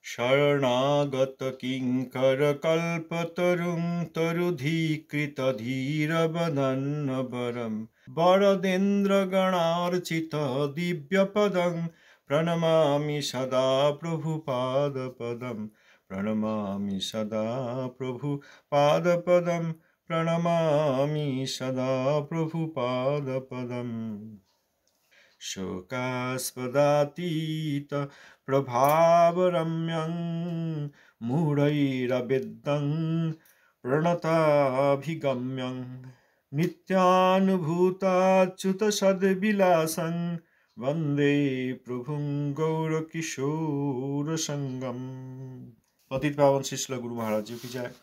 শরণাগত কিঙ্কর কল্পতরুং তরুধীকৃত ধীরবদন্নবরম বরদেন্দ্র গণার্চিত দিব্যপদং প্রণমামি সদা প্রভুপাদপদম প্রণমামি সদা প্রভুপাদপদম প্রণমামি সদা প্রভুপাদপদম শোকাস্পদাতীত প্রভাবরম্যং মূঢ়ৈরবেদং প্রণতাভিগম্যং নিত্যানুভূতাচ্যুত সদ্বিলাসং বন্দে প্রভুং গৌরকিশোর সঙ্গম। পতিত পাবন শ্রী শিল গুরু মহারাজ জি কি জয়।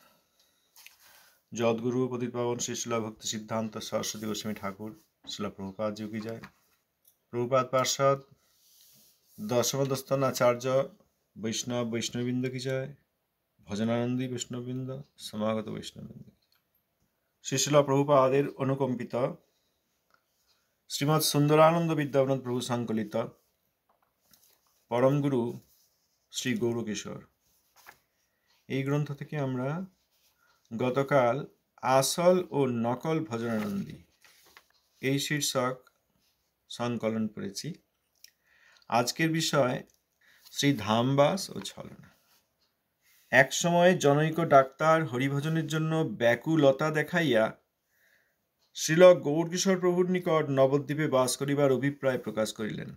জগদ্গুরু পতিত পাবন শ্রী শিল ভক্তি সিদ্ধান্ত সরস্বতী গোস্বামী ঠাকুর শিল প্রভুপাদ জি কি জয়। প্রভুপাদ পার্ষদ দশমদস্তন আচার্য বৈষ্ণববৃন্দ কি জয়। ভজনানন্দী বৈষ্ণববৃন্দ সমাগত বৈষ্ণববৃন্দ। শ্রী শিল প্রভুপাদের অনুকম্পিত শ্রীমৎ সুন্দরানন্দ বিদ্যাবনত প্রভু সংকলিত পরমগুরু শ্রী গৌরকিশোর এই গ্রন্থ থেকে আমরা গতকাল আসল ও নকল ভজনানন্দী এই শীর্ষক সংকলন করেছি। আজকের বিষয় শ্রী ধামবাস ও ছলনা। এক সময় জনৈক ডাক্তার হরিভজনের জন্য ব্যাকুলতা দেখাইয়া শ্রীল গৌরকিশোর প্রভুর নিকট নবদ্বীপে বাস করিবার অভিপ্রায় প্রকাশ করিলেন।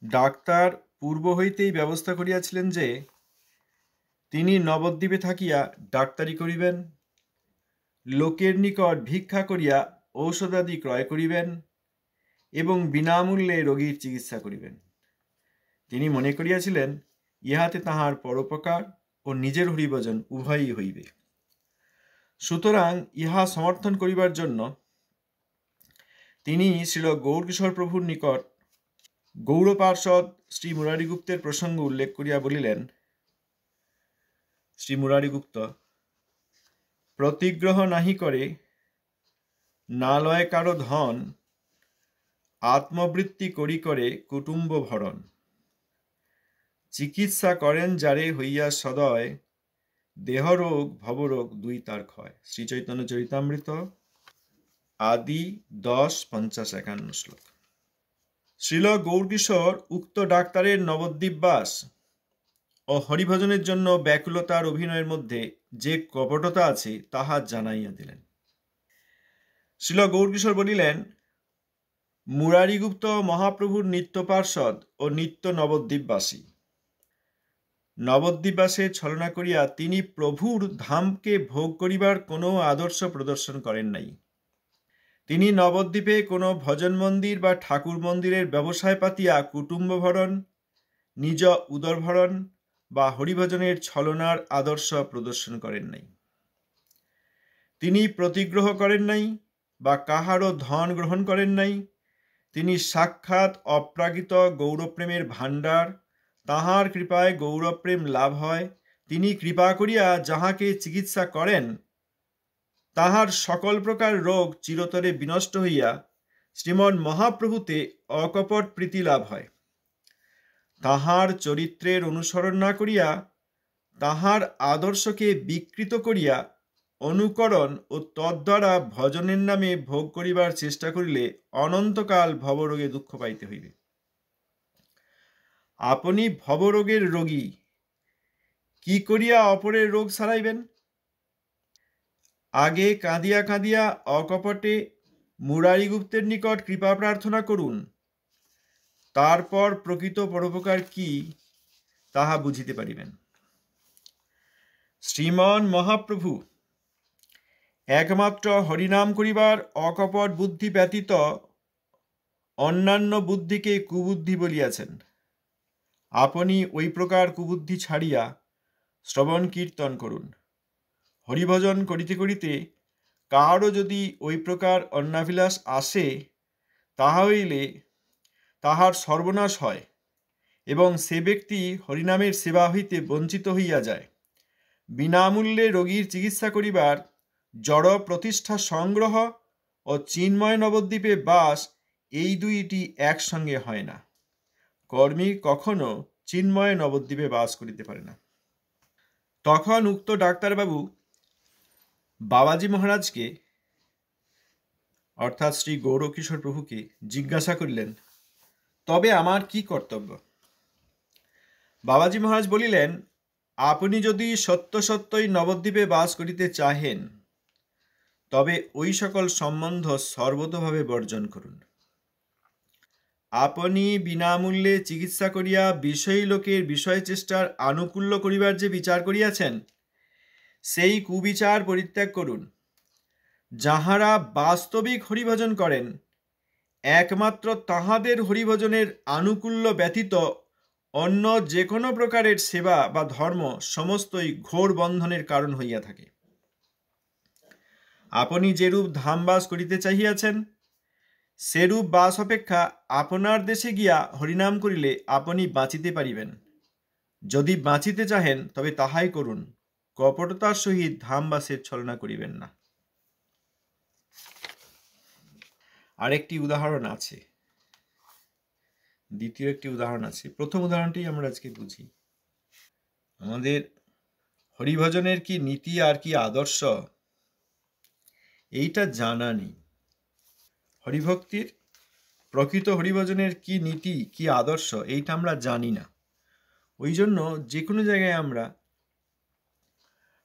ডাক্তার পূর্ব হইতেই ব্যবস্থা করিয়াছিলেন যে তিনি নবদ্বীপে থাকিয়া ডাক্তারি করিবেন, লোকের নিকট ভিক্ষা করিয়া ঔষধাদি ক্রয় করিবেন এবং বিনামূল্যে রোগীর চিকিৎসা করিবেন। তিনি মনে করিয়াছিলেন ইহাতে তাহার পরোপকার ও নিজের হরিভজন উভয়ই হইবে। সুতরাং ইহা সমর্থন করিবার জন্য তিনি শ্রীল গৌরকিশোর প্রভুর নিকট গৌড়পার্ষদ শ্রী মুরারিগুপ্তের প্রসঙ্গ উল্লেখ করিয়া বলিলেন, শ্রী মুরারিগুপ্ত প্রতিগ্রহ নাহি করে, না লয় কারো ধন, আত্মবৃত্তি করি করে কুটুম্ব ভরণ। চিকিৎসা করেন যারে হইয়া সদয়, দেহরোগ ভবরোগ দুই তার ক্ষয়। শ্রী চৈতন্য চরিতামৃত আদি 10:50-51 শ্লোক। শ্রীল গৌরকিশোর উক্ত ডাক্তারের নবদ্বীপবাস ও হরিভজনের জন্য ব্যাকুলতার অভিনয়ের মধ্যে যে কপটতা আছে তাহা জানাইয়া দিলেন। শ্রীল গৌরকিশোর বলিলেন, মুরারিগুপ্ত মহাপ্রভুর নিত্য পার্ষদ ও নিত্য নবদ্বীপবাসী। নবদ্বীপবাসে ছলনা করিয়া তিনি প্রভুর ধামকে ভোগ করিবার কোনো আদর্শ প্রদর্শন করেন নাই। তিনি নবদ্বীপে কোনো ভজন মন্দির বা ঠাকুর মন্দিরের ব্যবসায় পাতিয়া কুটুম্ব ভরণ, নিজ উদর ভরণ বা হরিভজনের ছলনার আদর্শ প্রদর্শন করেন নাই। তিনি প্রতিগ্রহ করেন নাই বা কাহারও ধন গ্রহণ করেন নাই। তিনি সাক্ষাৎ অপ্রাকৃত গৌরপ্রেমের ভাণ্ডার, তাহার কৃপায় গৌরপ্রেম লাভ হয়। তিনি কৃপা করিয়া যাহাকে চিকিৎসা করেন তাহার সকল প্রকার রোগ চিরতরে বিনষ্ট হইয়া শ্রীমন মহাপ্রভুতে অকপট প্রীতি লাভ হয়। তাহার চরিত্রের অনুসরণ না করিয়া তাহার আদর্শকে বিকৃত করিয়া অনুকরণ ও তদ্বারা ভজনের নামে ভোগ করিবার চেষ্টা করিলে অনন্তকাল ভবরোগে দুঃখ পাইতে হইবে। আপনি ভবরোগের রোগী, কি করিয়া অপরের রোগ সারাইবেন? আগে কাঁদিয়া কাঁদিয়া অকপটে মুরারিগুপ্তের নিকট কৃপা প্রার্থনা করুন, তারপর প্রকৃত পরোপকার কি তাহা বুঝিতে পারিবেন। শ্রীমন মহাপ্রভু একমাত্র হরিনাম করিবার অকপট বুদ্ধি ব্যতীত অন্যান্য বুদ্ধিকে কুবুদ্ধি বলিয়াছেন। আপনি ওই প্রকার কুবুদ্ধি ছাড়িয়া শ্রবণ কীর্তন করুন। হরিভজন করিতে করিতে কাহারও যদি ওই প্রকার অন্নাভিলাষ আসে, তাহা হইলে তাহার সর্বনাশ হয় এবং সে ব্যক্তি হরিনামের সেবা হইতে বঞ্চিত হইয়া যায়। বিনামূল্যে রোগীর চিকিৎসা করিবার, জড় প্রতিষ্ঠা সংগ্রহ ও চিন্ময় নবদ্বীপে বাস, এই দুইটি একসঙ্গে হয় না। কর্মী কখনো চিন্ময় নবদ্বীপে বাস করিতে পারে না। তখন উক্ত ডাক্তারবাবু বাবাজি মহারাজকে অর্থাৎ শ্রী গৌরকিশোর প্রভুকে জিজ্ঞাসা করিলেন, তবে আমার কি কর্তব্য? বাবাজি মহারাজ বলিলেন, আপনি যদি সত্য সত্যই নবদ্বীপে বাস করিতে চাহেন তবে ওই সকল সম্বন্ধ সর্বতোভাবে বর্জন করুন। আপনি বিনামূল্যে চিকিৎসা করিয়া বিষয়ী লোকের বিষয় চেষ্টার আনুকূল্য করিবার যে বিচার করিয়াছেন, সেই কুবিচার পরিত্যাগ করুন। যাহারা বাস্তবিক হরিভজন করেন, একমাত্র তাহাদের হরিভজনের আনুকূল্য ব্যতীত অন্য যে কোনো প্রকারের সেবা বা ধর্ম সমস্তই ঘোর বন্ধনের কারণ হইয়া থাকে। আপনি যেরূপ ধামবাস করিতে চাহিয়াছেন, সেরূপ বাস অপেক্ষা আপনার দেশে গিয়া হরিনাম করিলে আপনি বাঁচিতে পারিবেন। যদি বাঁচিতে চাহেন তবে তাহাই করুন, কপটতার সহিত ধামবাসের ছলনা করিবেন না। আরেকটি উদাহরণ আছে, দ্বিতীয় একটি উদাহরণ আছে। প্রথম উদাহরণটি আমরা আজকে বুঝি। আমাদের হরিভজনের কি নীতি আর কি আদর্শ এইটা জানা নেই। হরিভক্তির প্রকৃত হরিভজনের কি নীতি কি আদর্শ এইটা আমরা জানি না। ওই জন্য যে কোনো জায়গায় আমরা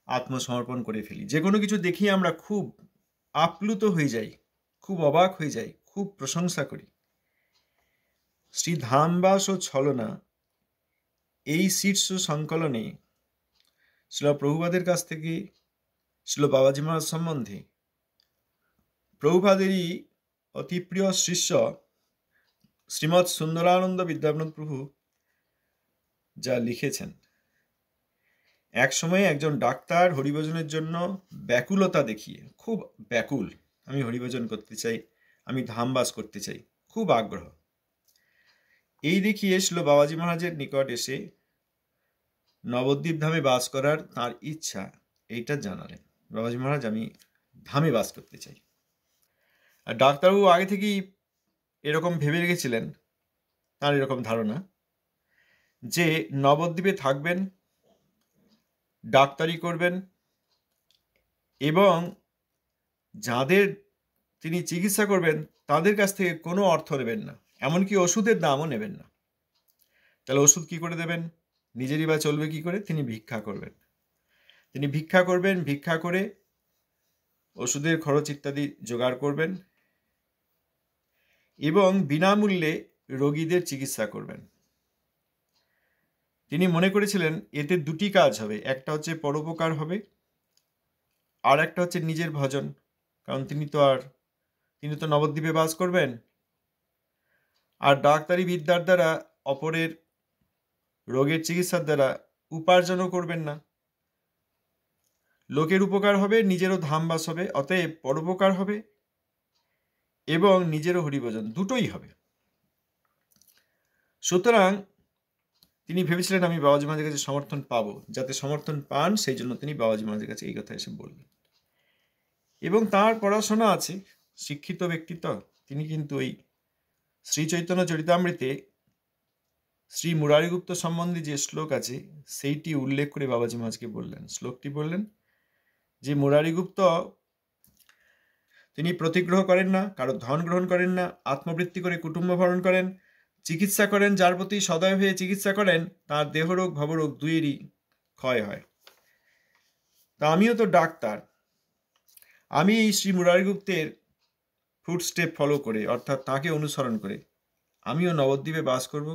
আত্মসমর্পণ করে ফেলি। যে কোনো কিছু দেখি আমরা খুব আপ্লুত হয়ে যাই, খুব অবাক হয়ে যাই, খুব প্রশংসা করি। শ্রী ধামবাস ও ছলনা এই শীর্ষ সংকলনে শ্রীল প্রভুপাদের কাছ থেকে শ্রীল বাবাজি মহারাজ সম্বন্ধে প্রভুপাদেরই অতি প্রিয় শিষ্য শ্রীমৎ সুন্দরানন্দ বিদ্যাপতি প্রভু যা লিখেছেন। এক সময় একজন ডাক্তার হরিভজনের জন্য ব্যাকুলতা দেখিয়ে, খুব ব্যাকুল, আমি হরিভজন করতে চাই, আমি ধামবাস করতে চাই, খুব আগ্রহ, এই দেখিয়ে শ্রীল বাবাজি মহারাজের নিকট এসে নবদ্বীপ ধামে বাস করার তার ইচ্ছা এইটা জানালেন। বাবাজি মহারাজ, আমি ধামে বাস করতে চাই। আর ডাক্তারবাবু আগে থেকেই এরকম ভেবে রেখেছিলেন, তার এরকম ধারণা যে নবদ্বীপে থাকবেন, ডাক্তারি করবেন এবং যাদের তিনি চিকিৎসা করবেন তাদের কাছ থেকে কোনো অর্থ নেবেন না, এমনকি ওষুধের দামও নেবেন না। তাহলে ওষুধ কি করে দেবেন? নিজেরই বা চলবে কি করে? তিনি ভিক্ষা করবেন। তিনি ভিক্ষা করবেন, ভিক্ষা করে ওষুধের খরচ ইত্যাদি জোগাড় করবেন এবং বিনামূল্যে রোগীদের চিকিৎসা করবেন। তিনি মনে করেছিলেন এতে দুটি কাজ হবে, একটা হচ্ছে পরোপকার হবে, আর একটা হচ্ছে নিজের ভজন। কারণ তিনি তো নবদ্বীপে বাস করবেন, আর ডাক্তারি বিদ্যার দ্বারা অপরের রোগের চিকিৎসার দ্বারা উপার্জনও করবেন না। লোকের উপকার হবে, নিজেরও ধামবাস হবে, অতএব পরোপকার হবে এবং নিজেরও হরিভজন, দুটোই হবে। সুতরাং তিনি ভেবেছিলেন আমি বাবাজি মহারাজের কাছে সমর্থন পাবো, যাতে সমর্থন পান সেই জন্য তিনি বাবাজি মহারাজের কাছে এই কথা এসে বললেন। এবং তার পড়াশোনা আছে, শিক্ষিত ব্যক্তিত্ব। তিনি কিন্তু এই শ্রী চৈতন্য চরিতামৃতে শ্রী মুরারিগুপ্ত সম্বন্ধে যে শ্লোক আছে সেইটি উল্লেখ করে বাবাজি মহারাজকে বললেন। শ্লোকটি বললেন যে মুরারিগুপ্ত তিনি প্রতিগ্রহ করেন না, কারো ধন গ্রহণ করেন না, আত্মবৃত্তি করে কুটুম্ব ভরণ করেন, চিকিৎসা করেন, যার প্রতি সদয় হয়ে চিকিৎসা করেন তার দেহরোগ ভবরোগ দুইয়েরই ক্ষয় হয়। তা আমিও তো ডাক্তার, আমি এই শ্রী মুরারিগুপ্তের ফুটস্টেপ ফলো করে, অর্থাৎ তাকে অনুসরণ করে আমিও নবদ্বীপে বাস করব,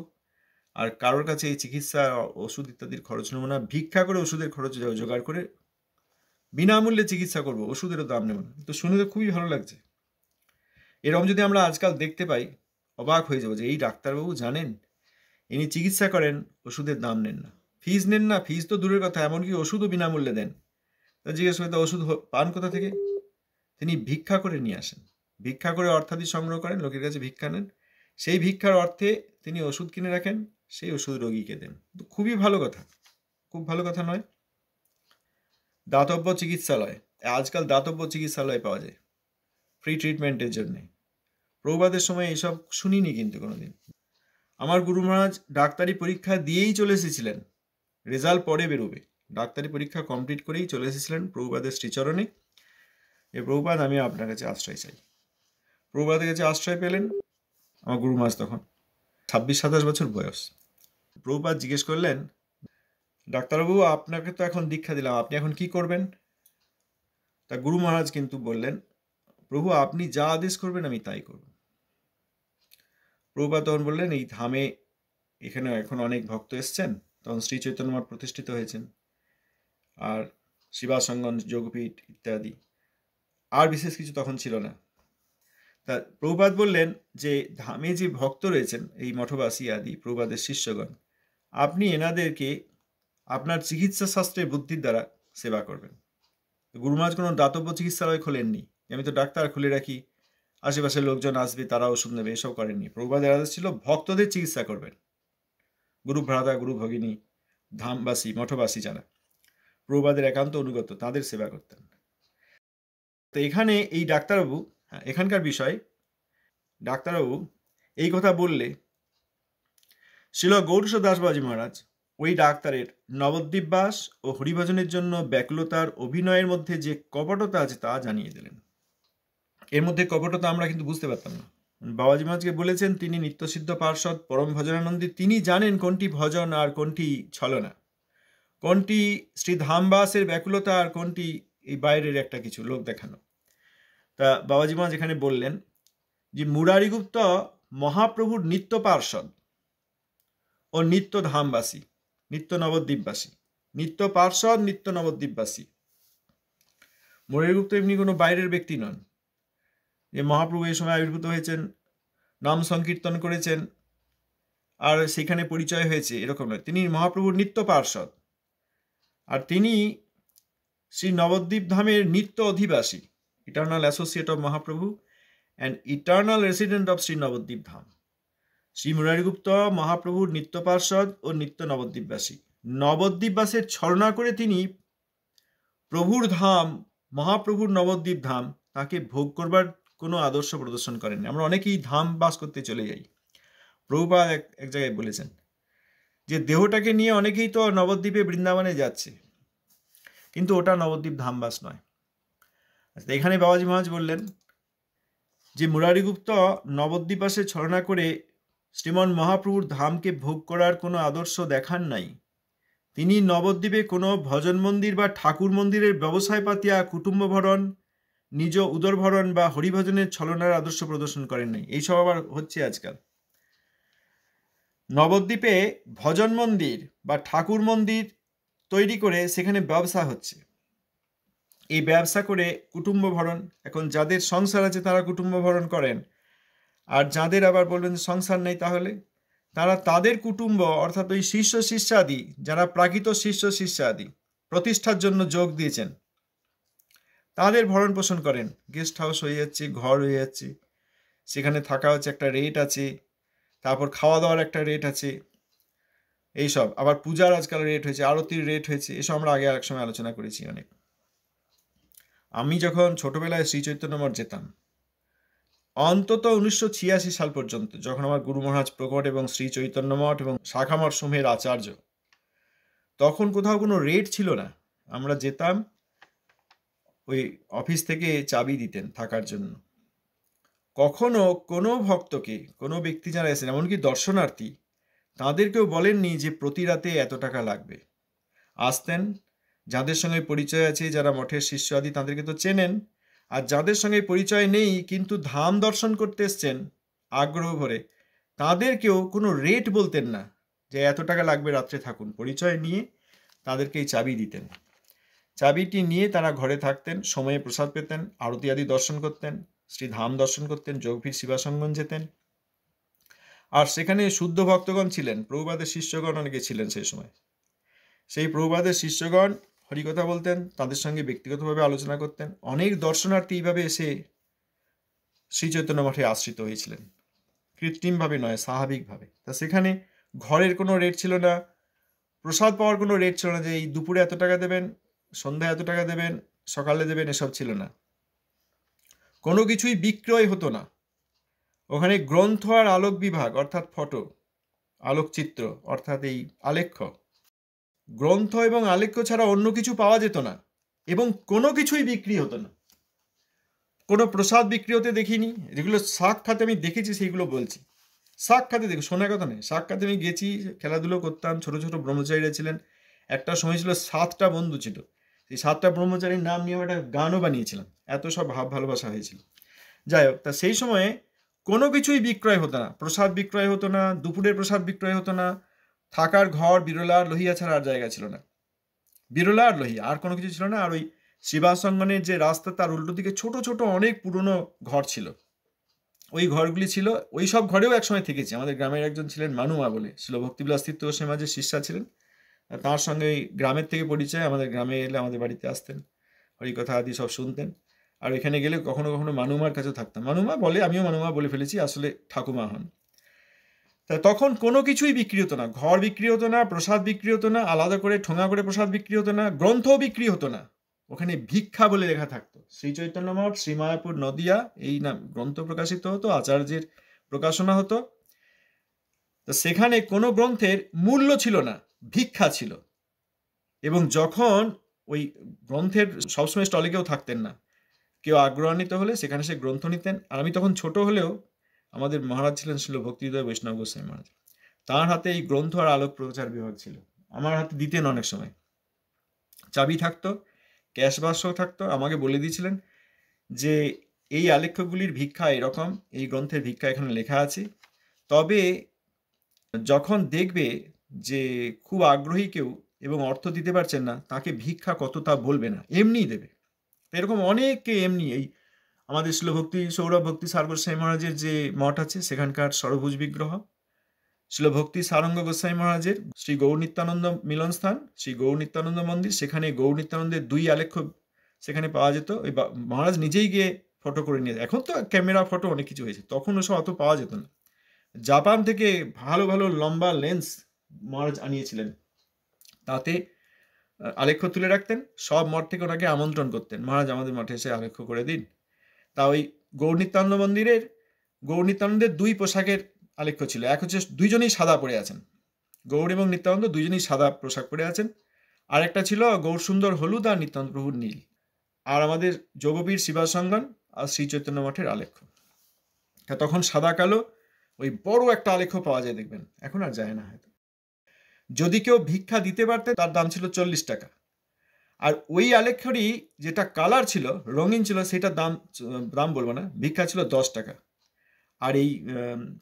আর কারোর কাছে এই চিকিৎসা ওষুধ ইত্যাদির খরচ নেব না, ভিক্ষা করে ওষুধের খরচ জোগাড় করে বিনামূল্যে চিকিৎসা করব, ওষুধেরও দাম নেব না। তো শুনে তো খুবই ভালো লাগছে। এরকম যদি আমরা আজকাল দেখতে পাই অবাক হয়ে যাবো যে এই ডাক্তারবাবু জানেন, ইনি চিকিৎসা করেন, ওষুধের দাম নেন না, ফিজ নেন না, ফিজ তো দূরের কথা, এমনকি ওষুধও বিনামূল্যে দেন। তা জিজ্ঞেস করে তা ওষুধ পান কোথা থেকে? তিনি ভিক্ষা করে নিয়ে আসেন, ভিক্ষা করে অর্থাদি সংগ্রহ করেন, লোকের কাছে ভিক্ষা নেন, সেই ভিক্ষার অর্থে তিনি ওষুধ কিনে রাখেন, সেই ওষুধ রোগীকে দেন। তো খুবই ভালো কথা, খুব ভালো কথা নয়? দাতব্য চিকিৎসালয়, আজকাল দাতব্য চিকিৎসালয় পাওয়া যায় ফ্রি ট্রিটমেন্টের জন্যে। প্রভুপাদের সময় এইসব শুনিনি কিন্তু কোনোদিন। আমার গুরু মহারাজ ডাক্তারি পরীক্ষা দিয়েই চলে এসেছিলেন, রেজাল্ট পরে বেরোবে, ডাক্তারি পরীক্ষা কমপ্লিট করেই চলে এসেছিলেন প্রভুপাদের শ্রীচরণে। প্রভুপাদ, আমি আপনার কাছে আশ্রয় চাই। প্রভুপাদের কাছে আশ্রয় পেলেন আমার গুরু মহারাজ, তখন 26-27 বছর বয়স। প্রভুপাদ জিজ্ঞেস করলেন, ডাক্তারবাবু, আপনাকে তো এখন দীক্ষা দিলাম, আপনি এখন কি করবেন? তা গুরু মহারাজ কিন্তু বললেন, প্রভু, আপনি যা আদেশ করবেন আমি তাই করব। প্রভুপাদ তখন বললেন, এই ধামে এখানে এখন অনেক ভক্ত এসছেন, তখন শ্রী চৈতন্য মঠ প্রতিষ্ঠিত হয়েছেন, আর শিবাসঙ্গন, যোগপীঠ ইত্যাদি, আর বিশেষ কিছু তখন ছিল না। তা প্রভুপাদ বললেন যে ধামে যে ভক্ত রয়েছেন, এই মঠবাসী আদি প্রভুপাদের শিষ্যগণ, আপনি এনাদেরকে আপনার চিকিৎসা শাস্ত্রের বুদ্ধির দ্বারা সেবা করবেন। গুরু মহারাজ কোনো দাতব্য চিকিৎসালয় খোলেননি, আমি তো ডাক্তার খুলে রাখি, আশেপাশের লোকজন আসবে তারা ওষুধ নেবে, এসব করেননি। প্রভুপাদের আদেশ ছিল ভক্তদের চিকিৎসা করবেন। গুরু ভ্রাতা, গুরু ভগিনী, ধামবাসী, মঠবাসী যারা প্রভুপাদের একান্ত অনুগত, তাদের সেবা করতেন। তো এখানে এই ডাক্তারবাবু, এখানকার বিষয়, ডাক্তারবাবু এই কথা বললে শ্রীল গৌরশ দাসবাজি মহারাজ ওই ডাক্তারের নবদ্বীপবাস ও হরিভজনের জন্য ব্যাকুলতার অভিনয়ের মধ্যে যে কপটতা আছে তা জানিয়ে দিলেন। এর মধ্যে কপটতা আমরা কিন্তু বুঝতে পারতাম না। বাবাজি মহারাজকে বলেছেন তিনি নিত্যসিদ্ধ পার্ষদ, পরম ভজনানন্দী, তিনি জানেন কোনটি ভজন আর কোনটি ছলনা, কোনটি শ্রী ধামবাসের ব্যাকুলতা আর কোনটি এই বাইরের একটা কিছু লোক দেখানো। তা বাবাজি মহারাজ এখানে বললেন যে মুরারিগুপ্ত মহাপ্রভুর নিত্য পার্ষদ ও নিত্য ধামবাসী, নিত্য নবদ্বীপবাসী, নিত্য পার্ষদ, নিত্য নবদ্বীপবাসী। মুরারিগুপ্ত এমনি কোনো বাইরের ব্যক্তি নন যে মহাপ্রভু এই সময় আবির্ভূত হয়েছেন, নাম সংকীর্তন করেছেন আর সেখানে পরিচয় হয়েছে, এরকম নয়। তিনি মহাপ্রভুর নিত্য পার্ষদ, আর তিনি শ্রী নবদ্বীপ ধামের নিত্য অধিবাসী, eternal associate of Mahaprabhu and eternal resident of Shri Nabadwip Dham. Shri Murari Gupta মহাপ্রভুর নিত্য পার্ষদ ও নিত্য নবদ্বীপবাসী। নবদ্বীপবাসের ছলনা করে তিনি প্রভুর ধাম, মহাপ্রভুর নবদ্বীপ ধাম, তাকে ভোগ করবার কোনো আদর্শ প্রদর্শন করেন। আমরা অনেকেই ধাম বাস করতে চলে যাই। প্রভুপাদ এক জায়গায় বলেছেন যে দেহটাকে নিয়ে অনেকেই তো নবদ্বীপে, বৃন্দাবনে যাচ্ছে, কিন্তু ওটা নবদ্বীপ ধামবাস নয়। এখানে বাবাজি মহারাজ বললেন যে মুরারিগুপ্ত নবদ্বীপবাসে ছলনা করে শ্রীমন মহাপ্রভুর ধামকে ভোগ করার কোনো আদর্শ দেখান নাই। তিনি নবদ্বীপে কোনো ভজন মন্দির বা ঠাকুর মন্দিরের ব্যবসায় পাতিয়া কুটুম্ব ভরণ, নিজ উদর ভরণ বা হরিভজনের ছলনার আদর্শ প্রদর্শন করেন নাই। এইসব আবার হচ্ছে আজকাল। নবদ্বীপে ভজন মন্দির বা ঠাকুর মন্দির তৈরি করে সেখানে ব্যবসা হচ্ছে। এই ব্যবসা করে কুটুম্ব ভরণ, এখন যাদের সংসার আছে তারা কুটুম্ব ভরণ করেন, আর যাদের আবার বলবেন সংসার নেই তাহলে তারা তাদের কুটুম্ব অর্থাৎ ওই শিষ্য শিষ্যাদি, যারা প্রাকৃত শিষ্য শিষ্যাদি প্রতিষ্ঠার জন্য যোগ দিয়েছেন, তাদের ভরণ পোষণ করেন। গেস্ট হাউস হয়ে যাচ্ছে, ঘর হয়ে যাচ্ছে, সেখানে থাকা হচ্ছে, একটা রেট আছে, তারপর খাওয়া দাওয়ার একটা রেট আছে, এইসব। আবার পূজার আজকাল রেট হয়েছে, আরতির রেট হয়েছে, এসব আমরা আগে এক সময় আলোচনা করেছি অনেক। আমি যখন ছোটবেলায় শ্রী চৈতন্য মঠ যেতাম, অন্তত 1986 সাল পর্যন্ত, যখন আমার গুরু মহারাজ প্রকট এবং শ্রী চৈতন্য মঠ এবং শাখা মঠ সমূহের আচার্য, তখন কোথাও কোনো রেট ছিল না। আমরা যেতাম, ওই অফিস থেকে চাবি দিতেন থাকার জন্য। কখনো কোনো ভক্তকে, কোনো ব্যক্তি যারা এসেছেন, এমনকি দর্শনার্থী, তাদেরকেও বলেননি যে প্রতি রাতে এত টাকা লাগবে। আসতেন, যাদের সঙ্গে পরিচয় আছে, যারা মঠের শিষ্য আদি, তাদেরকে তো চেনেন, আর যাদের সঙ্গে পরিচয় নেই কিন্তু ধাম দর্শন করতে এসছেন আগ্রহ ভরে, তাদেরকেও কোনো রেট বলতেন না যে এত টাকা লাগবে, রাত্রে থাকুন। পরিচয় নিয়ে তাদেরকে এই চাবি দিতেন। চাবিটি নিয়ে তারা ঘরে থাকতেন, সময়ে প্রসাদ পেতেন, আরতি আদি দর্শন করতেন, শ্রী ধাম দর্শন করতেন, যোগপীঠ শিবাসঙ্গন যেতেন। আর সেখানে শুদ্ধ ভক্তগণ ছিলেন, প্রভুপাদের শিষ্যগণ অনেকে ছিলেন সেই সময়। সেই প্রভুপাদের শিষ্যগণ হরিকথা বলতেন, তাদের সঙ্গে ব্যক্তিগতভাবে আলোচনা করতেন। অনেক দর্শনার্থী এইভাবে এসে শ্রী চৈতন্য মঠে আশ্রিত হয়েছিলেন, কৃত্রিমভাবে নয়, স্বাভাবিকভাবে। তা সেখানে ঘরের কোনো রেট ছিল না, প্রসাদ পাওয়ার কোনো রেট ছিল না যে এই দুপুরে এত টাকা দেবেন, সন্ধ্যায় এত টাকা দেবেন, সকালে দেবেন, এসব ছিল না। কোনো কিছুই বিক্রয় হতো না। ওখানে গ্রন্থ আর আলোক বিভাগ অর্থাৎ ফটো, আলোকচিত্র অর্থাৎ এই আলেখ্য, গ্রন্থ এবং আলেখ্য ছাড়া অন্য কিছু পাওয়া যেত না, এবং কোনো কিছুই বিক্রি হতো না। কোনো প্রসাদ বিক্রি হতে দেখিনি। যেগুলো শাক খাতে আমি দেখেছি সেইগুলো বলছি। শাক খাতে দেখি, শোনার কথা নেই, শাক খাতে আমি গেছি, খেলাধুলো করতাম, ছোট ছোট ব্রহ্মচারীরা ছিলেন। একটা সময় ছিল 7টা বন্ধু ছিল, সেই 7টা ব্রহ্মচারীর নাম নিয়ে একটা গানও বানিয়েছিলাম, এত সব ভাব ভালোবাসা হয়েছিল। যাই হোক, তা সেই সময়ে কোনো কিছুই বিক্রয় হতো না, প্রসাদ বিক্রয় হতো না, দুপুরের প্রসাদ বিক্রয় হতো না, থাকার ঘর বিরলা আর লোহিয়া ছাড়া আর জায়গা ছিল না। বিরলা আর লোহিয়া, আর কোনো কিছু ছিল না। আর ওই শিবাসঙ্গনের যে রাস্তা, তার উল্টো দিকে ছোট ছোট অনেক পুরনো ঘর ছিল, ওই ঘরগুলি ছিল। ওই সব ঘরেও একসময় থেকেছি। আমাদের গ্রামের একজন ছিলেন মানুমা বলে, ছিল ভক্তিবিলাস তীর্থ গোস্বামীর শিষ্যা ছিলেন। তার সঙ্গে ওই গ্রামের থেকে পরিচয়, আমাদের গ্রামে এলে আমাদের বাড়িতে আসতেন, হরিকথা আদি সব শুনতেন। আর ওইখানে গেলে কখনো কখনো মানুমার কাছেও থাকতাম। মানুমা বলে, আমিও মানুমা বলে ফেলেছি, আসলে ঠাকুমা হন। তা তখন কোনো কিছুই বিক্রি হতো না, ঘর বিক্রি হতো না, প্রসাদ বিক্রি হতো না, আলাদা করে ঠোঙা করে প্রসাদ বিক্রি হতো না, গ্রন্থও বিক্রি হতো না। ওখানে ভিক্ষা বলে লেখা থাকতো। শ্রী চৈতন্য মঠ, শ্রীমায়াপুর, নদিয়া, এই নাম গ্রন্থ প্রকাশিত হতো, আচার্যের প্রকাশনা হতো। তো সেখানে কোনো গ্রন্থের মূল্য ছিল না, ভিক্ষা ছিল। এবং যখন ওই গ্রন্থের সবসময় স্টলে কেউ থাকতেন না, কেউ আগ্রহান্বিত হলে সেখানে সে গ্রন্থ নিতেন। আর আমি তখন ছোট হলেও আমাদের মহারাজ ছিলেন ছিল ভক্তিহৃদয় বৈষ্ণব গোস্বামী মহারাজ, তাঁর হাতে এই গ্রন্থ আর আলোক প্রচার বিভাগ ছিল। আমার হাতে দিতেন অনেক সময়, চাবি থাকতো, ক্যাশ বাক্সও থাকতো। আমাকে বলে দিয়েছিলেন যে এই আলেখ্যগুলির ভিক্ষা এরকম, এই গ্রন্থের ভিক্ষা এখানে লেখা আছে। তবে যখন দেখবে যে খুব আগ্রহী কেউ এবং অর্থ দিতে পারছেন না, তাকে ভিক্ষা কত তা বলবে না, এমনিই দেবে। এরকম অনেককে এমনি, এই আমাদের শিলভক্তি সৌরভ ভক্তি সার গোস্বামী মহারাজের যে মঠ আছে, সেখানকার সরভুজ বিগ্রহ, শিলভক্তি সারঙ্গ গোস্বামী মহারাজের শ্রী গৌর নিত্যানন্দ মিলনস্থান, শ্রী গৌর নিত্যানন্দ মন্দির, সেখানে গৌর নিত্যানন্দের 2 আলেখ্য সেখানে পাওয়া যেত। ওই মহারাজ নিজেই গিয়ে ফটো করে নিয়ে, এখন তো ক্যামেরা ফটো অনেক কিছু হয়েছে, তখন ওসব অত পাওয়া যেত না। জাপান থেকে ভালো ভালো লম্বা লেন্স মহারাজ আনিয়েছিলেন, তাতে আলেখ্য তুলে রাখতেন। সব মঠ থেকে ওনাকে আমন্ত্রণ করতেন, মহারাজ আমাদের মঠে এসে আলেখ্য করে দিন। তা ওই গৌর নিত্যানন্দ মন্দিরের গৌর নিত্যানন্দের 2 পোশাকের আলেখ্য ছিল। এক হচ্ছে দুইজনেই সাদা পরে আছেন, গৌর এবং নিত্যানন্দ দুইজনেই সাদা পোশাক পরে আছেন। আর একটা ছিল গৌর সুন্দর হলুদ আর নিত্যানন্দ প্রভুর নীল। আর আমাদের যোগবীর শিবাসঙ্গন আর শ্রী চৈতন্য মঠের আলেখ্য। তখন সাদা কালো ওই বড় একটা আলেখ্য পাওয়া যায়, দেখবেন, এখন আর যায় না হয়তো। যদি কেউ ভিক্ষা দিতে পারতে, তার দাম ছিল 40 টাকা। আর ওই আলেখ্যরই যেটা কালার ছিল, রঙিন ছিল, সেটার দাম বলবো না, ভিক্ষা ছিল 10 টাকা। আর এই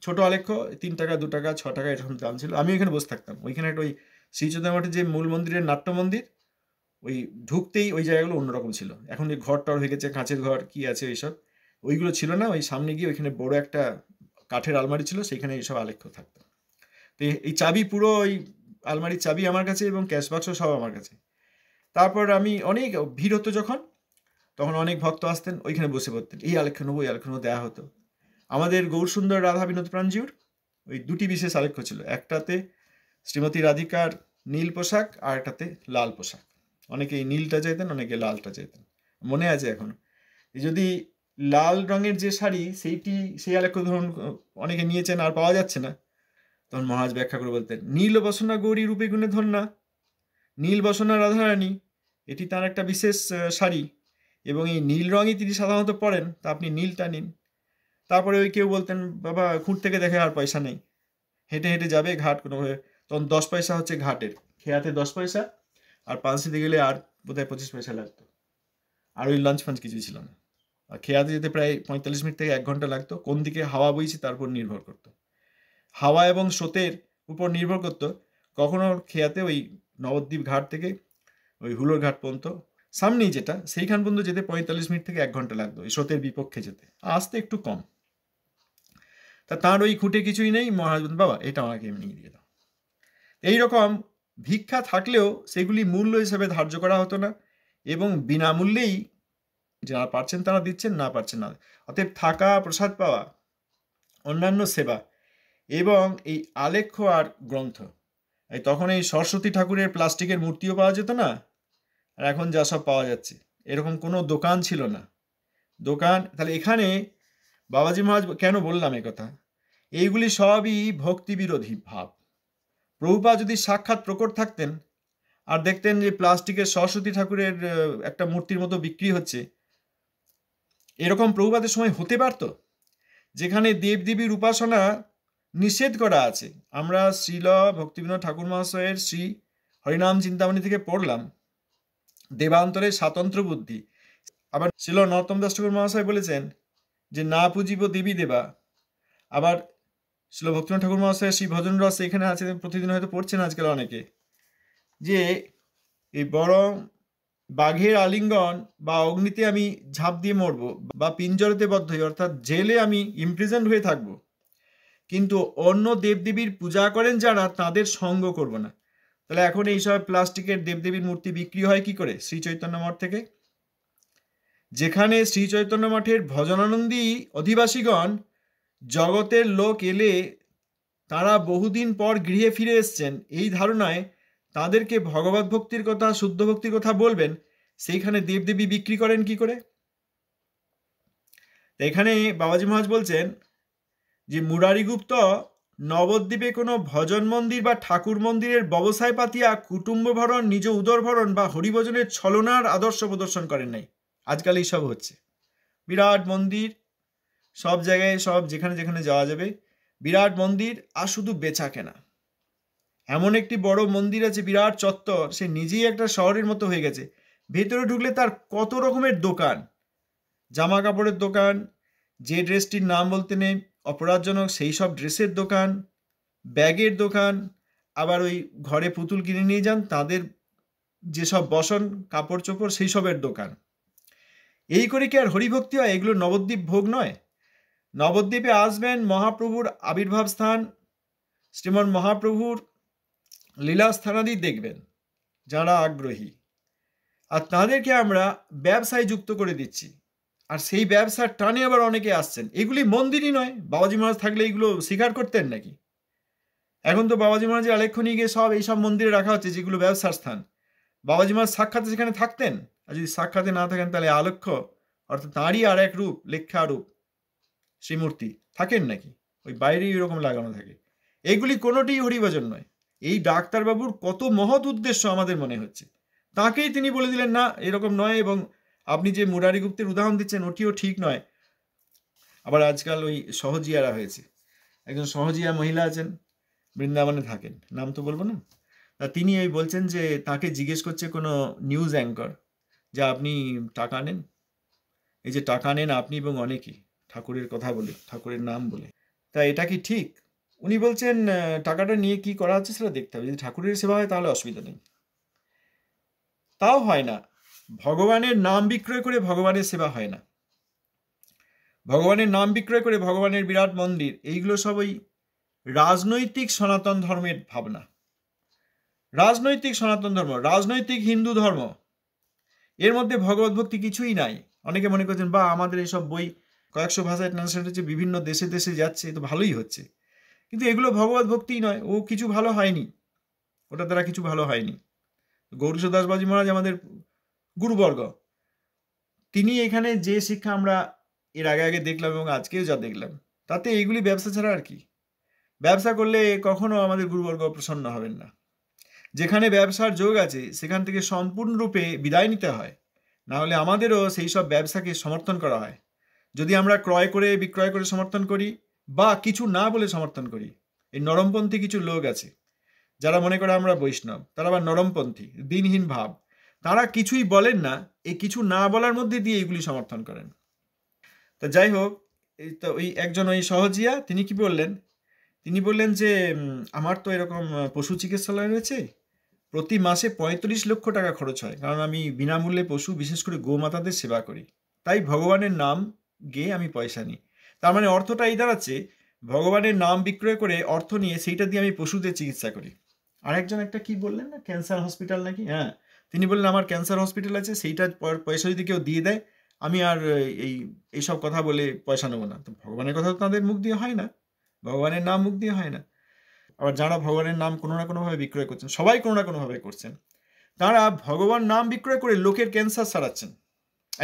ছোট আলেখ্য 3 টাকা, 2 টাকা, 6 টাকা এরকম দাম ছিল। আমি ওইখানে বসে থাকতাম। ওইখানে একটা ওই শ্রী চৈতন্য মঠের যে মূল মন্দিরের নাট্য মন্দির, ওই ঢুকতেই ওই জায়গাগুলো অন্যরকম ছিল। এখন যে ঘর টর হয়ে গেছে, কাঁচের ঘর কি আছে ওইসব, ওইগুলো ছিল না। ওই সামনে গিয়ে ওইখানে বড় একটা কাঠের আলমারি ছিল, সেইখানে এইসব আলেখ্য থাকতো। তো এই চাবি, পুরো ওই আলমারির চাবি আমার কাছে, এবং ক্যাশ বাক্স সব আমার কাছে। তারপর আমি অনেক ভিড় হতো যখন, তখন অনেক ভক্ত আসতেন, ওইখানে বসে পড়তেন, এই আলেখ্য নেবো, ওই আলেখ্য নেবো, দেওয়া হতো। আমাদের গৌরসুন্দর রাধা বিনোদ প্রাণজিউর ওই 2টি বিশেষ আলেখ্য ছিল, একটাতে শ্রীমতী রাধিকার নীল পোশাক, আর একটাতে লাল পোশাক। অনেকে এই নীলটা চাইতেন, অনেকে লালটা চাইতেন, মনে আছে এখন। যদি লাল রঙের যে শাড়ি, সেই আলেখ্য ধরুন অনেকে নিয়েছেন, আর পাওয়া যাচ্ছে না, তখন মহারাজ ব্যাখ্যা করে বলতেন, নীল বসনা গৌরী রূপে গুণে ধন্যা, নীল বসনা রাধারানী, এটি তার একটা বিশেষ শাড়ি, এবং এই নীল রঙই তিনি সাধারণত পরেন, তা আপনি নীলটা নিন। তারপরে ওই কেউ বলতেন, বাবা খুঁট থেকে দেখে আর পয়সা নেই, হেঁটে হেঁটে যাবে ঘাট কোনোভাবে, তখন 10 পয়সা হচ্ছে ঘাটের, খেয়াতে 10 পয়সা, আর পাঁচশিতে গেলে আর বোধহয় 25 পয়সা লাগতো। আর ওই লাঞ্চ ফাঞ্চ কিছু ছিল না। আর খেয়াতে যেতে প্রায় 45 মিনিট থেকে 1 ঘন্টা লাগতো। কোন দিকে হাওয়া বইছে তার উপর নির্ভর করতো, হাওয়া এবং স্রোতের উপর নির্ভর করতো। কখনো খেয়াতে ওই নবদ্বীপ ঘাট থেকে ওই হুলোর ঘাট পর্যন্ত, সামনেই যেটা, সেইখান পর্যন্ত যেতে 45 মিনিট থেকে 1 ঘন্টা লাগতো, এই স্রোতের বিপক্ষে যেতে, আসতে একটু কম। তা তাঁর ওই খুঁটে কিছুই নেই, মহারাজ বলতেন, বাবা এটা আমাকে এমনি দিয়ে দাও। এইরকম ভিক্ষা থাকলেও সেগুলি মূল্য হিসেবে ধার্য করা হতো না, এবং বিনামূল্যেই যারা পারছেন তারা দিচ্ছেন, না পারছেন না। অতএব থাকা, প্রসাদ পাওয়া, অন্যান্য সেবা, এবং এই আলেখ্য আর গ্রন্থ, এই তখন এই সরস্বতী ঠাকুরের প্লাস্টিকের মূর্তিও পাওয়া যেত না, আর এখন যা সব পাওয়া যাচ্ছে, এরকম কোনো দোকান ছিল না। দোকান, তাহলে এখানে বাবাজি মহারাজ কেন বললাম কথা, এইগুলি সবই ভক্তি বিরোধী ভাব। প্রভুপাদ যদি সাক্ষাৎ প্রকট থাকতেন আর দেখতেন যে প্লাস্টিকের সরস্বতী ঠাকুরের একটা মূর্তির মতো বিক্রি হচ্ছে, এরকম প্রভুপাদের সময় হতে পারত? যেখানে দেবদেবীর উপাসনা নিষেধ করা আছে। আমরা শ্রীল ভক্তিবিনোদ ঠাকুর মহাশয়ের শ্রী হরিনাম চিন্তামণি থেকে পড়লাম দেবান্তরের স্বাতন্ত্র বুদ্ধি। আবার শ্রীল নরোত্তম দাস ঠাকুর মহাশয় বলেছেন যে না পুজিব দেবী দেবা। আবার শ্রীল ভক্তিবিনোদ ঠাকুর মহাশয়ের শ্রী ভজন রস এখানে আছে, প্রতিদিন হয়তো পড়ছেন আজকাল অনেকে, যে এই বড় বাঘের আলিঙ্গন বা অগ্নিতে আমি ঝাঁপ দিয়ে মরব বা পিঞ্জরেতে বদ্ধ হই, অর্থাৎ জেলে আমি ইমপ্রিজেন্ট হয়ে থাকব, কিন্তু অন্য দেবদেবীর পূজা করেন যারা, তাদের সঙ্গ করব না। তাহলে এখন এইসব প্লাস্টিকের দেবদেবীর মূর্তি বিক্রি হয় কি করে? শ্রী চৈতন্য মঠ থেকে। যেখানে শ্রী চৈতন্য মঠের ভজনানন্দী অধিবাসীগণ জগতের লোক এলে তারা বহুদিন পর গৃহে ফিরে এসছেন এই ধারণায় তাদেরকে ভগবত ভক্তির কথা, শুদ্ধ ভক্তির কথা বলবেন, সেইখানে দেবদেবী বিক্রি করেন কি করে? এখানে বাবাজি মহারাজ বলছেন যে মুরারিগুপ্ত নবদ্বীপে কোনো ভজন মন্দির বা ঠাকুর মন্দিরের ব্যবসায় পাতিয়া কুটুম্ব ভরণ, নিজ উদর ভরণ বা হরিভজনের ছলনার আদর্শ প্রদর্শন করেন নাই। আজকাল এইসব হচ্ছে, বিরাট মন্দির, সব জায়গায়, সব যেখানে যেখানে যাওয়া যাবে বিরাট মন্দির, আর শুধু বেচা কেনা। এমন একটি বড় মন্দির আছে, বিরাট চত্বর, সে নিজেই একটা শহরের মতো হয়ে গেছে। ভেতরে ঢুকলে তার কত রকমের দোকান, জামা কাপড়ের দোকান, যে ড্রেসটির নাম বলতে নেই অপরাধজনক সেই সব ড্রেসের দোকান, ব্যাগের দোকান, আবার ওই ঘরে পুতুল কিনে নিয়ে যান তাদের যেসব বসন, কাপড় চোপড়, সেই সবের দোকান। এই করে কি আর হরিভক্তি হয়? এগুলো নবদ্বীপ ভোগ নয়। নবদ্বীপে আসবেন, মহাপ্রভুর আবির্ভাব স্থান, শ্রীমন মহাপ্রভুর লীলাস্থানাদি দেখবেন যারা আগ্রহী, আর তাদেরকে আমরা ব্যবসায় যুক্ত করে দিচ্ছি, আর সেই ব্যবসার টানে আবার অনেকে আসছেন। এগুলি মন্দিরই নয়। বাবাজি মহারাজ থাকলে এগুলো স্বীকার করতেন নাকি? এখন তো বাবাজি মহারাজের আলেখ্য নিয়ে গিয়ে সব এইসব মন্দিরে রাখা হচ্ছে যেগুলো ব্যবসার স্থান। বাবাজি মহারাজ সাক্ষাতে সেখানে থাকতেন, আর যদি সাক্ষাতে না থাকেন তাহলে আলেখ্য, অর্থাৎ তাঁরই আর এক রূপ, লেখ্যা রূপ শ্রীমূর্তি থাকেন নাকি? ওই বাইরেই এরকম লাগানো থাকে। এগুলি কোনোটিই হরিভজন নয়। এই ডাক্তারবাবুর কত মহৎ উদ্দেশ্য আমাদের মনে হচ্ছে, তাকেই তিনি বলে দিলেন না এরকম নয়। এবং আপনি যে মুরারিগুপ্তের উদাহরণ দিচ্ছেন ওটিও ঠিক নয়। আবার আজকাল ওই সহজিয়ারা হয়েছে, একজন সহজিয়া মহিলা আছেন, বৃন্দাবনে থাকেন, নাম তো বলবো না, তা তিনি ওই বলছেন যে তাকে জিজ্ঞেস করছে কোনো নিউজ অ্যাঙ্কর যে আপনি টাকা নেন, এই যে টাকা নেন আপনি এবং অনেকেই ঠাকুরের কথা বলে, ঠাকুরের নাম বলে, তা এটা কি ঠিক? উনি বলছেন টাকাটা নিয়ে কি করা হচ্ছে সেটা দেখতে হবে, যদি ঠাকুরের সেবা হয় তাহলে অসুবিধা নেই। তাও হয় না। ভগবানের নাম বিক্রয় করে ভগবানের সেবা হয় না। ভগবানের নাম বিক্রয় করে ভগবানের বিরাট মন্দির, এইগুলো সব ওই রাজনৈতিক সনাতন ধর্মের ভাবনা। রাজনৈতিক সনাতন ধর্ম, রাজনৈতিক হিন্দু ধর্ম, এর মধ্যে ভগবত ভক্তি কিছুই নাই। অনেকে মনে করছেন বা আমাদের এইসব বই কয়েকশো ভাষায় ট্রান্সলেট হচ্ছে, বিভিন্ন দেশে দেশে যাচ্ছে, তো ভালোই হচ্ছে, কিন্তু এগুলো ভগবত ভক্তিই নয়। ও কিছু ভালো হয়নি, ওটা দ্বারা কিছু ভালো হয়নি। গৌরীশ দাসবাজি মহারাজ আমাদের গুরুবর্গ, তিনি এখানে যে শিক্ষা আমরা এর আগে আগে দেখলাম এবং আজকেও যা দেখলাম, তাতে এইগুলি ব্যবসা ছাড়া আর কি। ব্যবসা করলে কখনো আমাদের গুরুবর্গ প্রসন্ন হবেন না। যেখানে ব্যবসার যোগ আছে সেখান থেকে সম্পূর্ণরূপে বিদায় নিতে হয়, না হলে আমাদেরও সেই সব ব্যবসাকে সমর্থন করা হয়। যদি আমরা ক্রয় করে বিক্রয় করে সমর্থন করি বা কিছু না বলে সমর্থন করি, এই নরমপন্থী কিছু লোক আছে যারা মনে করে আমরা বৈষ্ণব, তারা আবার নরমপন্থী, দিনহীন ভাব, তারা কিছুই বলেন না, এই কিছু না বলার মধ্যে দিয়ে এগুলি সমর্থন করেন। তা যাই হোক, এই তো ওই একজন ওই সহজিয়া তিনি কি বললেন, তিনি বললেন যে আমার তো এরকম পশু চিকিৎসালয় রয়েছে, প্রতি মাসে 35 লক্ষ টাকা খরচ হয়, কারণ আমি বিনামূল্যে পশু, বিশেষ করে গোমাতাদের সেবা করি, তাই ভগবানের নাম গেয়ে আমি পয়সা নিই। তার মানে অর্থটা এই দাঁড়াচ্ছে, ভগবানের নাম বিক্রয় করে অর্থ নিয়ে সেইটা দিয়ে আমি পশুদের চিকিৎসা করি। আরেকজন একটা কি বললেন না, ক্যান্সার হসপিটাল নাকি, হ্যাঁ, তিনি বললেন আমার ক্যান্সার হসপিটাল আছে, সেইটা পয়সা যদি কেউ দিয়ে দেয় আমি আর এইসব কথা বলে পয়সা নেবো না। তো ভগবানের কথা তো তাদের মুখ দিয়ে হয় না, ভগবানের নাম মুখ দিয়ে হয় না। আবার যারা ভগবানের নাম কোনো না কোনোভাবে বিক্রয় করছেন, সবাই কোনো না কোনোভাবে করছেন, তারা ভগবান নাম বিক্রয় করে লোকের ক্যান্সার সারাচ্ছেন।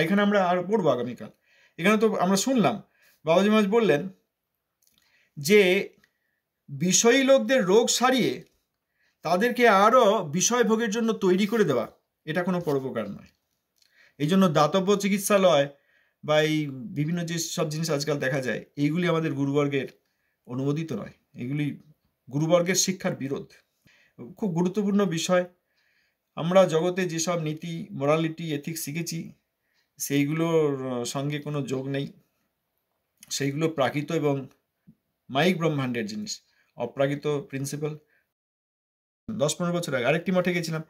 এখানে আমরা আর পড়বো আগামীকাল। এখানে তো আমরা শুনলাম বাবাজি মহারাজ বললেন যে বিষয়ী লোকদের রোগ সারিয়ে তাদেরকে আরও বিষয়ভোগের জন্য তৈরি করে দেওয়া, এটা কোনো পরোপকার নয়। এই জন্য দাতব্য চিকিৎসালয় বা এই বিভিন্ন যে সব জিনিস আজকাল দেখা যায়, এইগুলি আমাদের গুরুবর্গের অনুমোদিত নয়, এগুলি গুরুবর্গের শিক্ষার বিরোধ। খুব গুরুত্বপূর্ণ বিষয়, আমরা জগতে যেসব নীতি, মোরালিটি, এথিক্স শিখেছি সেইগুলোর সঙ্গে কোনো যোগ নেই। সেইগুলো প্রাকৃত এবং মাইক ব্রহ্মাণ্ডের জিনিস, অপ্রাকৃত প্রিন্সিপাল। 10-15 বছর আগে আরেকটি মঠে গেছিলাম,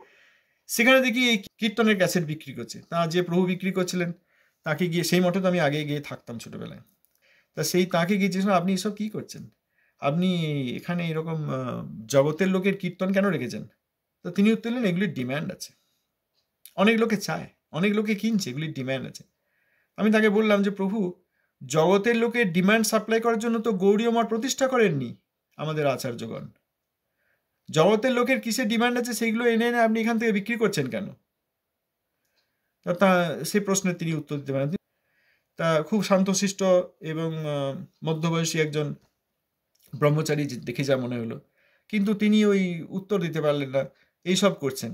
সেখানে দেখি এই কীর্তনের ক্যাসেট বিক্রি করছে। তা যে প্রভু বিক্রি করছিলেন তাকে গিয়ে, সেই মঠে তো আমি আগে গিয়ে থাকতাম ছোটোবেলায়, তা সেই তাকে গিয়ে জিজ্ঞেস, আপনি এসব কী করছেন, আপনি এখানে এরকম জগতের লোকের কীর্তন কেন রেখেছেন? তো তিনি উত্তর দিলেন, এগুলির ডিম্যান্ড আছে, অনেক লোকে চায়, অনেক লোকে কিনছে, এগুলির ডিম্যান্ড আছে। আমি তাকে বললাম যে প্রভু, জগতের লোকের ডিম্যান্ড সাপ্লাই করার জন্য তো গৌড়ীয় মঠ প্রতিষ্ঠা করেননি আমাদের আচার্যগণ। জগতের লোকের কিসের ডিমান্ড আছে সেইগুলো এনে এনে আপনি এখান থেকে বিক্রি করছেন কেন? তা সে প্রশ্নের তিনি উত্তর দিতে পারেন। তা খুব শান্তশিষ্ট এবং মধ্যবয়সী একজন ব্রহ্মচারী দেখে যা মনে হলো, কিন্তু তিনি ওই উত্তর দিতে পারলেন না। এইসব করছেন,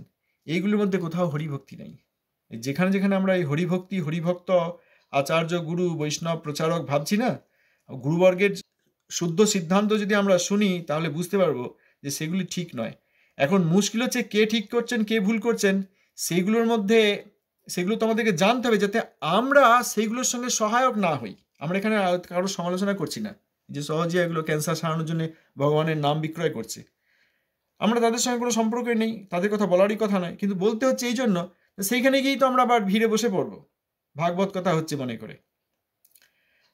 এইগুলোর মধ্যে কোথাও হরিভক্তি নেই। যেখানে যেখানে আমরা এই হরিভক্তি, হরিভক্ত, আচার্য, গুরু, বৈষ্ণব, প্রচারক ভাবছি না, গুরুবর্গের শুদ্ধ সিদ্ধান্ত যদি আমরা শুনি তাহলে বুঝতে পারবো যে সেগুলি ঠিক নয়। এখন মুশকিল হচ্ছে কে ঠিক করছেন, কে ভুল করছেন, সেইগুলোর মধ্যে সেগুলো তো আমাদেরকে জানতে হবে, যাতে আমরা সেইগুলোর সঙ্গে সহায়ক না হই। আমরা এখানে কারোর সমালোচনা করছি না, যে সহজে এগুলো ক্যান্সার সারানোর জন্য ভগবানের নাম বিক্রয় করছে, আমরা তাদের সঙ্গে কোনো সম্পর্কই নেই, তাদের কথা বলারই কথা নয়, কিন্তু বলতে হচ্ছে এই জন্য সেইখানে গিয়েই তো আমরা আবার ভিড়ে বসে পড়ব, ভাগবত কথা হচ্ছে মনে করে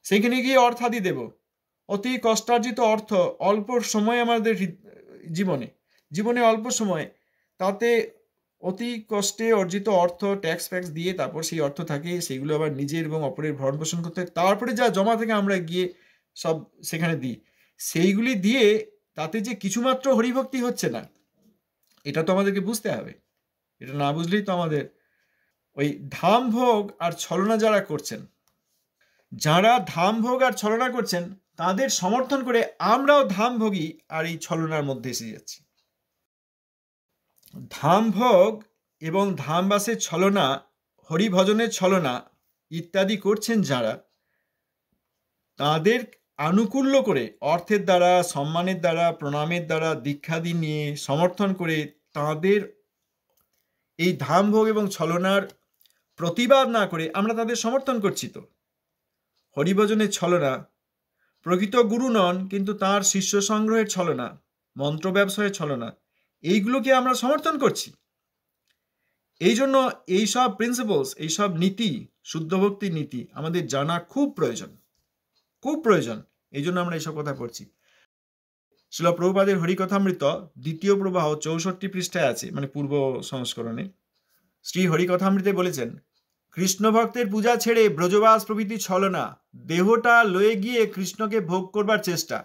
সেইখানে গিয়ে অর্থাদি দেব। অতি কষ্টার্জিত অর্থ অল্প সময় আমাদের জীবনে অল্প সময়, তাতে অতি কষ্টে অর্জিত অর্থ ট্যাক্স ফ্যাক্স দিয়ে তারপর সেই অর্থ থাকে, সেইগুলো আবার নিজের এবং অপরের ভরণ পোষণ করতে হয়, তারপরে যা জমা থেকে আমরা গিয়ে সব সেখানে দিই, সেইগুলি দিয়ে তাতে যে কিছুমাত্র হরিভক্তি হচ্ছে না, এটা তো আমাদেরকে বুঝতে হবে। এটা না বুঝলেই তো আমাদের ওই ধাম ভোগ আর ছলনা যারা করছেন, তাদের সমর্থন করে আমরাও ধাম ভোগী আর এই ছলনার মধ্যে এসে যাচ্ছি। ধাম ভোগ এবং ধামবাসের ছলনা, হরিভজনের ছলনা ইত্যাদি করছেন যারা, তাদের আনুকূল্য করে অর্থের দ্বারা, সম্মানের দ্বারা, প্রণামের দ্বারা, দীক্ষাদি নিয়ে সমর্থন করে তাদের এই ধামভোগ এবং ছলনার প্রতিবাদ না করে আমরা তাদের সমর্থন করছি। তো হরিভজনের ছলনা, প্রকৃত গুরু নন কিন্তু তার শিষ্য সংগ্রহের ছলনা, মন্ত্র ব্যবসায়ের ছলনা, এইগুলোকে আমরা সমর্থন করছি। এই জন্য এইসব প্রিন্সিপালস, এইসব নীতি, শুদ্ধ ভক্তির নীতি আমাদের জানা খুব প্রয়োজন, খুব প্রয়োজন। এই জন্য আমরা এইসব কথা পড়ছি। শ্রীল প্রভুপাদের হরিকথামৃত 2য় প্রবাহ 64 পৃষ্ঠায় আছে, মানে পূর্ব সংস্করণে শ্রী হরিকথামৃতে বলেছেন, কৃষ্ণ ভক্তের পূজা ছেড়ে ব্রজবাস প্রভৃতি ছলনা, দেহটা লয়ে গিয়ে কৃষ্ণকে ভোগ করবার চেষ্টা।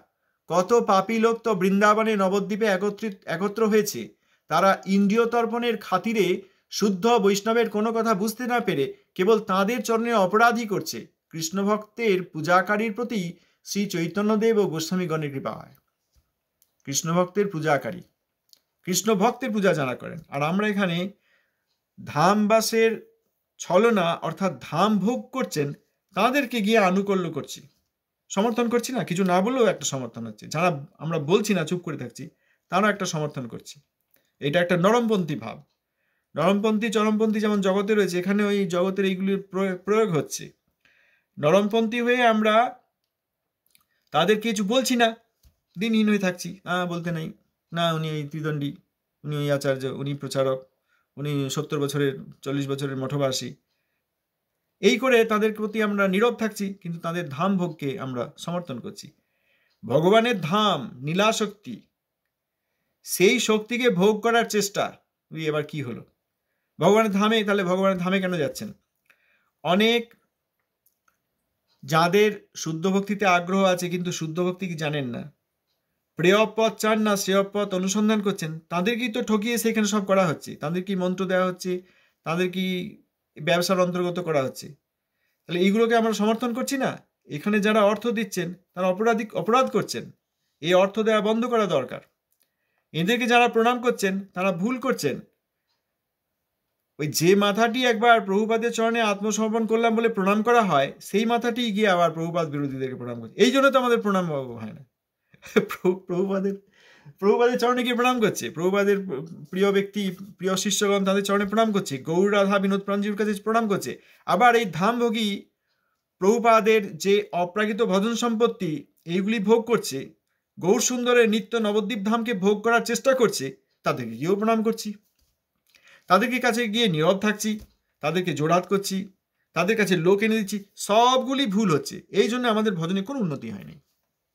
কত পাপী লোক তো বৃন্দাবনে নবদ্বীপে একত্র হয়েছে, তারা ইন্দ্রিয় তর্পণের খাতিরে শুদ্ধ বৈষ্ণবের কোনো কথা বুঝতে না পেরে কেবল তাঁদের চরণে অপরাধী করছে। কৃষ্ণ ভক্তের পূজাকারীর প্রতি শ্রী চৈতন্যদেব ও গোস্বামীগণের কৃপা হয়। কৃষ্ণ ভক্তের পূজাকারী, কৃষ্ণ ভক্তের পূজা যারা করেন, আর আমরা এখানে ধামবাসের ছলনা অর্থাৎ ধাম ভোগ করছেন তাদেরকে গিয়ে আনুকূল্য করছি, সমর্থন করছি না। কিছু না বললেও একটা সমর্থন হচ্ছে, যারা আমরা বলছি না, চুপ করে থাকছি, তারা একটা সমর্থন করছি। এটা একটা নরমপন্থী ভাব। নরমপন্থী চরমপন্থী যেমন জগতে রয়েছে, এখানে ওই জগতের এইগুলির প্রয়োগ হচ্ছে। নরমপন্থী হয়ে আমরা তাদের কিছু বলছি না, দিনহীন হয়ে থাকছি, বলতে নেই না, উনি এই ত্রিদণ্ডী, উনি ওই আচার্য, উনি প্রচারক, উনি 70 বছরের 40 বছরের মঠবাসী, এই করে তাদের প্রতি আমরা নীরব থাকছি, কিন্তু তাদের ধাম ভোগকে আমরা সমর্থন করছি। ভগবানের ধাম নীলাশক্তি, সেই শক্তিকে ভোগ করার চেষ্টা। এবার কি হলো ভগবানের ধামে? তাহলে ভগবানের ধামে কেন যাচ্ছেন? অনেক যাদের শুদ্ধ ভক্তিতে আগ্রহ আছে কিন্তু শুদ্ধ ভক্তি কি জানেন না, প্রেয়পথ চান না, শ্রেয়পথ অনুসন্ধান করছেন, তাদেরকেই তো ঠকিয়ে সেখানে সব করা হচ্ছে, তাদেরকেই মন্ত্র দেওয়া হচ্ছে, তাদেরকেই ব্যবসার অন্তর্গত করা হচ্ছে। তাহলে এইগুলোকে আমরা সমর্থন করছি না। এখানে যারা অর্থ দিচ্ছেন তারা অপরাধ করছেন, এই অর্থ দেওয়া বন্ধ করা দরকার। এদেরকে যারা প্রণাম করছেন তারা ভুল করছেন। ওই যে মাথাটি একবার প্রভুপাদের চরণে আত্মসমর্পণ করলাম বলে প্রণাম করা হয়, সেই মাথাটি গিয়ে আবার প্রভুপাদ বিরোধীদেরকে প্রণাম করছে। এই জন্য তো আমাদের প্রণাম হয় না। প্রভুপাদের চরণে গিয়ে প্রণাম করছে, প্রভুপাদের প্রিয় ব্যক্তি, প্রিয় শিষ্যগণ তাদের চরণে প্রণাম করছে, গৌর রাধা বিনোদ প্রাণজীর কাছে প্রণাম করছে। আবার এই ধামভোগী প্রভুপাদের যে অপ্রাকৃত ভজন সম্পত্তি এইগুলি ভোগ করছে, গৌর সুন্দরের নিত্য নবদ্বীপ ধামকে ভোগ করার চেষ্টা করছে, তাদেরকে গিয়েও প্রণাম করছি, তাদেরকে কাছে গিয়ে নীরব থাকছি, তাদেরকে জোড়হাত করছি, তাদের কাছে লোক এনে দিচ্ছি, সবগুলি ভুল হচ্ছে। এই জন্য আমাদের ভজনে কোনো উন্নতি হয়নি।